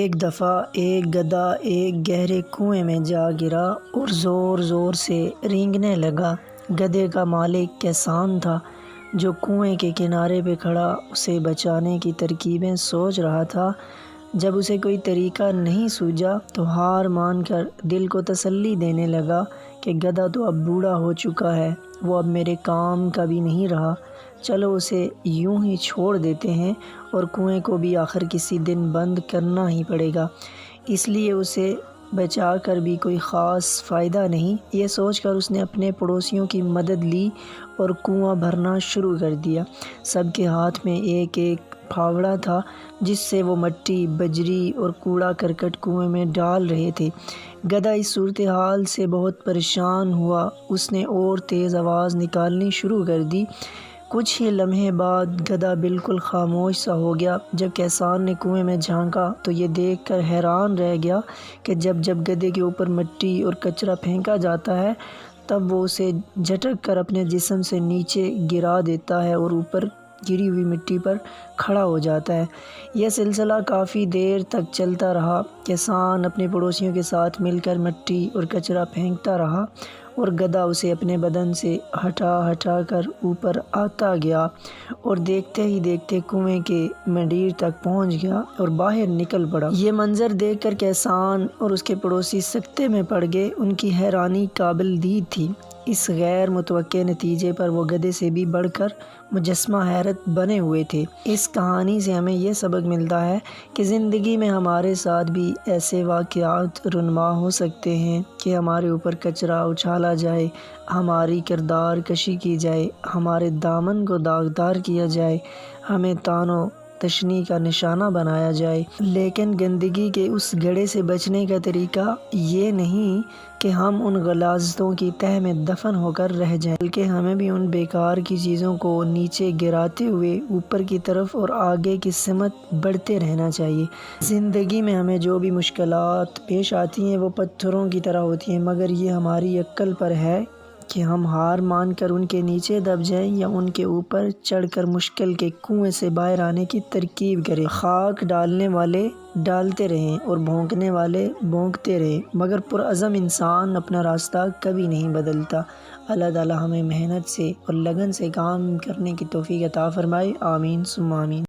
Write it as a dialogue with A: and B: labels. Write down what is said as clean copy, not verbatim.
A: ایک دفعہ ایک گدھا ایک گہرے کنویں میں جا گرا اور زور زور سے رینگنے لگا۔ گدھے کا مالک کسان تھا جو کنویں کے کنارے پہ کھڑا اسے بچانے کی ترکیبیں سوچ رہا تھا۔ جب اسے کوئی طریقہ نہیں سوجھا تو ہار مان کر دل کو تسلی دینے لگا کہ گدھا تو اب بوڑھا ہو چکا ہے، وہ اب میرے کام کا بھی نہیں رہا، چلو اسے یوں ہی چھوڑ دیتے ہیں اور کنویں کو بھی آخر کسی دن بند کرنا ہی پڑے گا، اس لیے اسے بچا کر بھی کوئی خاص فائدہ نہیں۔ یہ سوچ کر اس نے اپنے پڑوسیوں کی مدد لی اور کنواں بھرنا شروع کر دیا۔ سب کے ہاتھ میں ایک ایک پھاوڑا تھا جس سے وہ مٹی، بجری اور کوڑا کرکٹ کنویں میں ڈال رہے تھے۔ گدھا اس صورتحال سے بہت پریشان ہوا، اس نے اور تیز آواز نکالنی شروع کر دی۔ کچھ ہی لمحے بعد گدھا بالکل خاموش سا ہو گیا۔ جب کسان نے کنویں میں جھانکا تو یہ دیکھ کر حیران رہ گیا کہ جب گدھے کے اوپر مٹی اور کچرا پھینکا جاتا ہے تب وہ اسے جھٹک کر اپنے جسم سے نیچے گرا دیتا ہے اور اوپر گری ہوئی مٹی پر کھڑا ہو جاتا ہے۔ یہ سلسلہ کافی دیر تک چلتا رہا۔ کسان اپنے پڑوسیوں کے ساتھ مل کر مٹی اور کچرا پھینکتا رہا اور گدھا اسے اپنے بدن سے ہٹا ہٹا کر اوپر آتا گیا اور دیکھتے ہی دیکھتے کنویں کے منڈیر تک پہنچ گیا اور باہر نکل پڑا۔ یہ منظر دیکھ کر کسان اور اس کے پڑوسی سکتے میں پڑ گئے، ان کی حیرانی قابل دید تھی۔ اس غیر متوقع نتیجے پر وہ گدھے سے بھی بڑھ کر مجسمہ حیرت بنے ہوئے تھے۔ اس کہانی سے ہمیں یہ سبق ملتا ہے کہ زندگی میں ہمارے ساتھ بھی ایسے واقعات رونما ہو سکتے ہیں کہ ہمارے اوپر کچرا اچھالا جائے، ہماری کردار کشی کی جائے، ہمارے دامن کو داغدار کیا جائے، ہمیں طعن و تشنیع کا نشانہ بنایا جائے، لیکن گندگی کے اس گڑھے سے بچنے کا طریقہ یہ نہیں کہ ہم ان غلاظتوں کی تہہ میں دفن ہو کر رہ جائیں، بلکہ ہمیں بھی ان بیکار کی چیزوں کو نیچے گراتے ہوئے اوپر کی طرف اور آگے کی سمت بڑھتے رہنا چاہیے۔ زندگی میں ہمیں جو بھی مشکلات پیش آتی ہیں وہ پتھروں کی طرح ہوتی ہیں، مگر یہ ہماری عقل پر ہے کہ ہم ہار مان کر ان کے نیچے دب جائیں یا ان کے اوپر چڑھ کر مشکل کے کنویں سے باہر آنے کی ترکیب کریں۔ خاک ڈالنے والے ڈالتے رہیں اور بھونکنے والے بھونکتے رہیں، مگر پرعزم انسان اپنا راستہ کبھی نہیں بدلتا۔ اللہ تعالی ہمیں محنت سے اور لگن سے کام کرنے کی توفیق عطا فرمائے، آمین ثم آمین۔